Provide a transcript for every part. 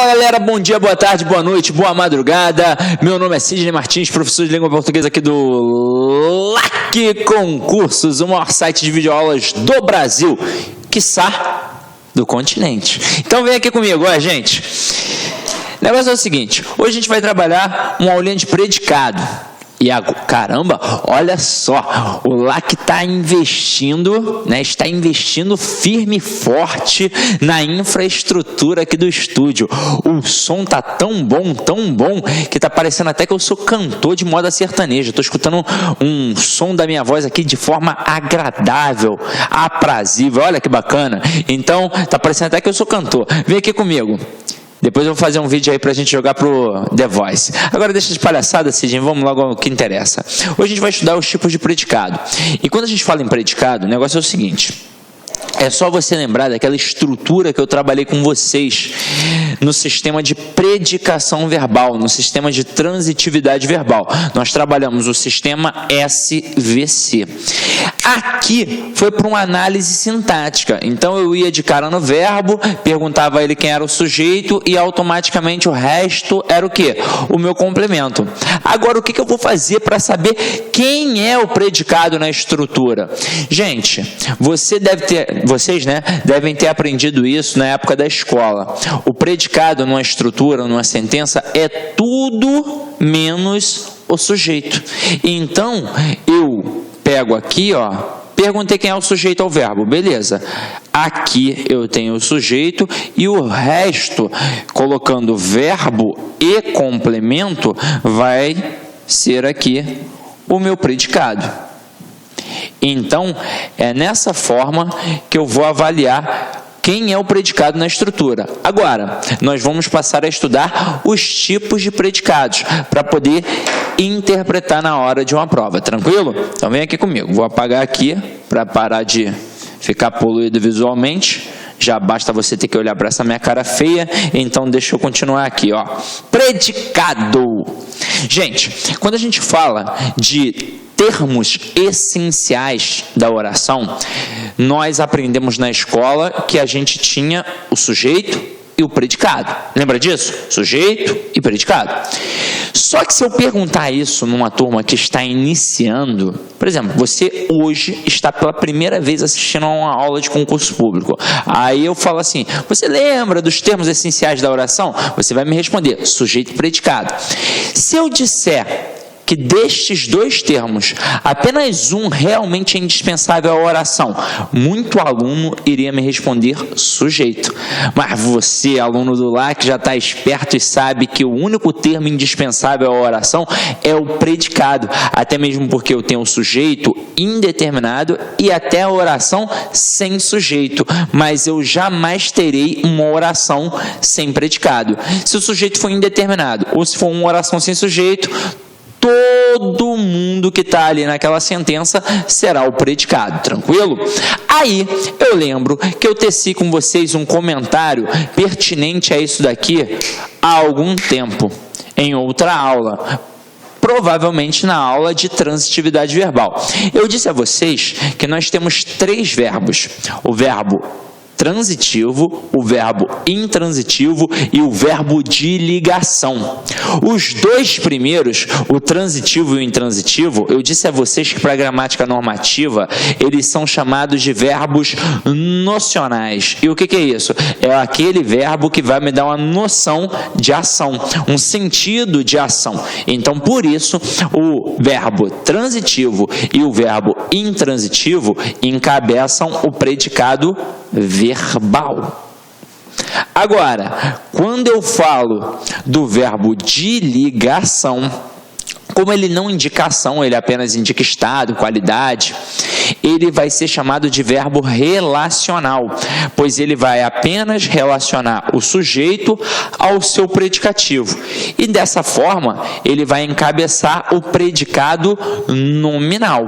galera, bom dia, boa tarde, boa noite, boa madrugada. Meu nome é Sidney Martins, professor de língua portuguesa aqui do LAC Concursos, o maior site de videoaulas do Brasil, quiçá do continente. Então vem aqui comigo, ó, gente. O negócio é o seguinte, hoje a gente vai trabalhar uma aulinha de predicado. E caramba, olha só, o LAC está investindo, né, está investindo firme e forte na infraestrutura aqui do estúdio. O som tá tão bom, que tá parecendo até que eu sou cantor de moda sertaneja. Estou escutando um som da minha voz aqui de forma agradável, aprazível, olha que bacana. Então, tá parecendo até que eu sou cantor. Vem aqui comigo. Depois eu vou fazer um vídeo aí pra gente jogar pro The Voice. Agora deixa de palhaçada, Sidney, vamos logo ao que interessa. Hoje a gente vai estudar os tipos de predicado. E quando a gente fala em predicado, o negócio é o seguinte. É só você lembrar daquela estrutura que eu trabalhei com vocês no sistema de predicação verbal, no sistema de transitividade verbal. Nós trabalhamos o sistema SVC. Aqui foi para uma análise sintática. Então eu ia de cara no verbo, perguntava a ele quem era o sujeito e automaticamente o resto era o quê? O meu complemento. Agora o que eu vou fazer para saber quem é o predicado na estrutura? Gente, vocês, né, devem ter aprendido isso na época da escola. O predicado numa estrutura, numa sentença, é tudo menos o sujeito. Então, eu pego aqui, ó, perguntei quem é o sujeito ao verbo, beleza. Aqui eu tenho o sujeito e o resto, colocando verbo e complemento, vai ser aqui o meu predicado. Então, é nessa forma que eu vou avaliar quem é o predicado na estrutura. Agora, nós vamos passar a estudar os tipos de predicados para poder interpretar na hora de uma prova, tranquilo? Então vem aqui comigo, vou apagar aqui para parar de ficar poluído visualmente. Já basta você ter que olhar para essa minha cara feia, então deixa eu continuar aqui, ó. Predicado. Gente, quando a gente fala de termos essenciais da oração, nós aprendemos na escola que a gente tinha o sujeito e o predicado. Lembra disso? Sujeito e predicado. Só que se eu perguntar isso numa turma que está iniciando, por exemplo, você hoje está pela primeira vez assistindo a uma aula de concurso público. Aí eu falo assim, você lembra dos termos essenciais da oração? Você vai me responder, sujeito e predicado. Se eu disser que destes dois termos, apenas um realmente é indispensável à oração, muito aluno iria me responder sujeito. Mas você, aluno do LAC, já está esperto e sabe que o único termo indispensável à oração é o predicado, até mesmo porque eu tenho o sujeito indeterminado e até a oração sem sujeito, mas eu jamais terei uma oração sem predicado. Se o sujeito for indeterminado ou se for uma oração sem sujeito, todo mundo que está ali naquela sentença será o predicado, tranquilo? Aí, eu lembro que eu teci com vocês um comentário pertinente a isso daqui há algum tempo, em outra aula, provavelmente na aula de transitividade verbal. Eu disse a vocês que nós temos três verbos, o verbo transitivo, o verbo intransitivo e o verbo de ligação. Os dois primeiros, o transitivo e o intransitivo, eu disse a vocês que para a gramática normativa, eles são chamados de verbos nocionais. E o que é isso? É aquele verbo que vai me dar uma noção de ação, um sentido de ação. Então, por isso, o verbo transitivo e o verbo intransitivo encabeçam o predicado verbal. Agora, quando eu falo do verbo de ligação, como ele não indica ação, ele apenas indica estado, qualidade, ele vai ser chamado de verbo relacional, pois ele vai apenas relacionar o sujeito ao seu predicativo. E dessa forma, ele vai encabeçar o predicado nominal.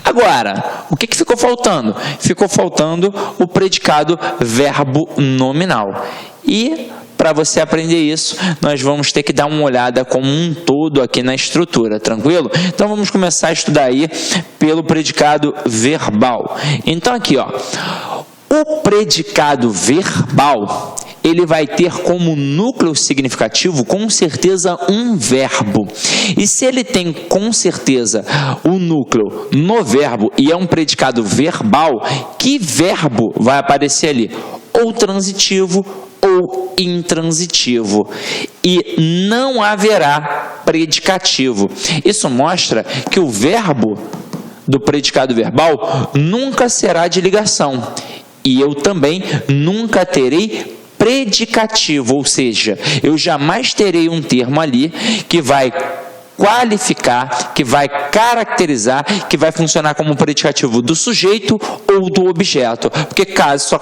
Agora, o que ficou faltando? Ficou faltando o predicado verbo nominal. E para você aprender isso, nós vamos ter que dar uma olhada como um todo aqui na estrutura, tranquilo? Então vamos começar a estudar aí pelo predicado verbal. Então aqui, ó, o predicado verbal, ele vai ter como núcleo significativo, com certeza, um verbo. E se ele tem, com certeza, o núcleo no verbo e é um predicado verbal, que verbo vai aparecer ali? Ou transitivo ou intransitivo. E não haverá predicativo. Isso mostra que o verbo do predicado verbal nunca será de ligação. E eu também nunca terei predicativo, ou seja, eu jamais terei um termo ali que vai qualificar, que vai caracterizar, que vai funcionar como predicativo do sujeito ou do objeto, porque caso isso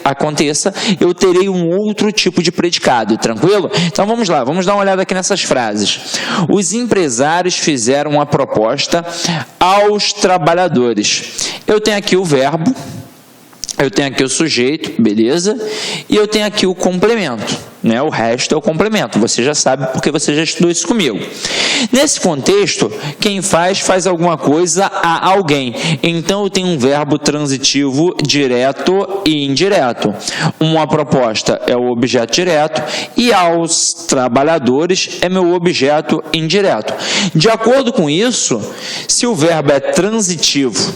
aconteça, eu terei um outro tipo de predicado, tranquilo? Então vamos lá, vamos dar uma olhada aqui nessas frases. Os empresários fizeram uma proposta aos trabalhadores. Eu tenho aqui o verbo, eu tenho aqui o sujeito, beleza? E eu tenho aqui o complemento, né? O resto é o complemento, você já sabe porque você já estudou isso comigo. Nesse contexto, quem faz alguma coisa a alguém. Então, eu tenho um verbo transitivo direto e indireto. Uma proposta é o objeto direto e aos trabalhadores é meu objeto indireto. De acordo com isso, se o verbo é transitivo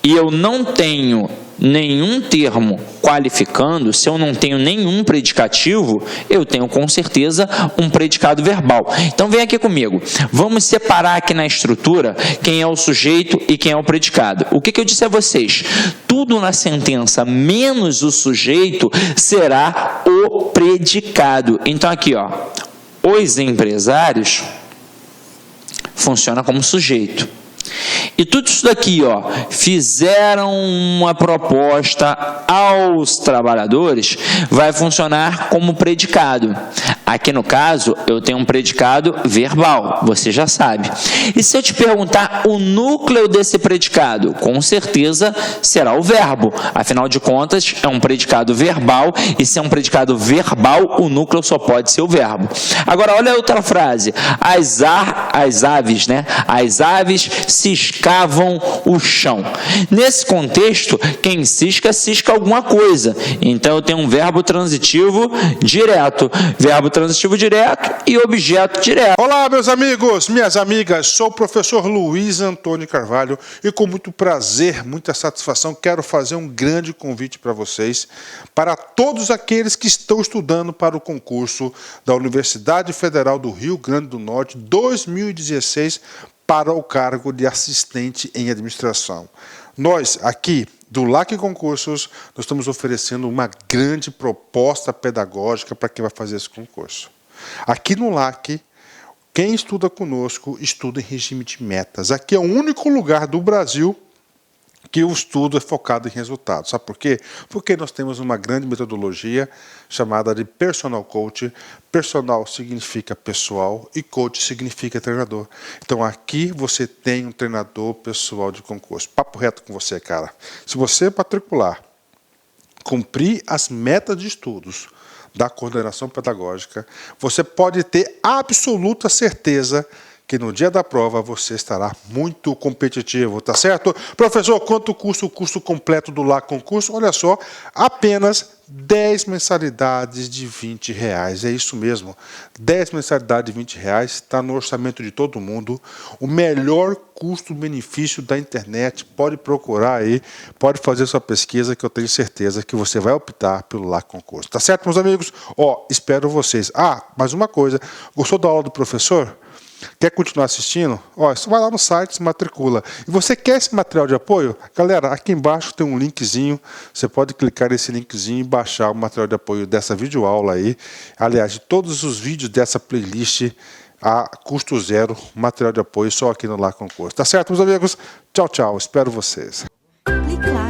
e eu não tenho nenhum termo qualificando, se eu não tenho nenhum predicativo, eu tenho com certeza um predicado verbal. Então vem aqui comigo, vamos separar aqui na estrutura quem é o sujeito e quem é o predicado. O que eu disse a vocês? Tudo na sentença menos o sujeito será o predicado. Então aqui, ó, os empresários funciona como sujeito. E tudo isso daqui, ó, fizeram uma proposta aos trabalhadores, vai funcionar como predicado. Aqui no caso, eu tenho um predicado verbal, você já sabe. E se eu te perguntar o núcleo desse predicado? Com certeza será o verbo. Afinal de contas, é um predicado verbal, e se é um predicado verbal, o núcleo só pode ser o verbo. Agora, olha a outra frase. As aves, né? As aves ciscavam o chão. Nesse contexto, quem cisca alguma coisa. Então, eu tenho um verbo transitivo direto. Verbo transitivo direto e objeto direto. Olá, meus amigos, minhas amigas. Sou o professor Luiz Antônio Carvalho e com muito prazer, muita satisfação, quero fazer um grande convite para vocês, para todos aqueles que estão estudando para o concurso da Universidade Federal do Rio Grande do Norte 2016 para o cargo de assistente em administração. Nós, aqui do LAC Concursos, nós estamos oferecendo uma grande proposta pedagógica para quem vai fazer esse concurso. Aqui no LAC, quem estuda conosco, estuda em regime de metas. Aqui é o único lugar do Brasil que o estudo é focado em resultados. Sabe por quê? Porque nós temos uma grande metodologia chamada de Personal Coach. Personal significa pessoal e coach significa treinador. Então aqui você tem um treinador pessoal de concurso. Papo reto com você, cara. Se você matricular, cumprir as metas de estudos da coordenação pedagógica, você pode ter absoluta certeza que no dia da prova você estará muito competitivo, tá certo? Professor, quanto custa o curso completo do LAC Concurso? Olha só, apenas 10 mensalidades de R$20. É isso mesmo, 10 mensalidades de R$20, está no orçamento de todo mundo. O melhor custo-benefício da internet, pode procurar aí, pode fazer sua pesquisa que eu tenho certeza que você vai optar pelo LAC Concurso. Tá certo, meus amigos? Ó, espero vocês. Ah, mais uma coisa, gostou da aula do professor? Quer continuar assistindo? Ó, só vai lá no site, se matricula. E você quer esse material de apoio? Galera, aqui embaixo tem um linkzinho. Você pode clicar nesse linkzinho e baixar o material de apoio dessa videoaula aí. Aliás, de todos os vídeos dessa playlist a custo zero, material de apoio só aqui no LAC Concurso. Tá certo, meus amigos? Tchau, tchau. Espero vocês. Clique lá.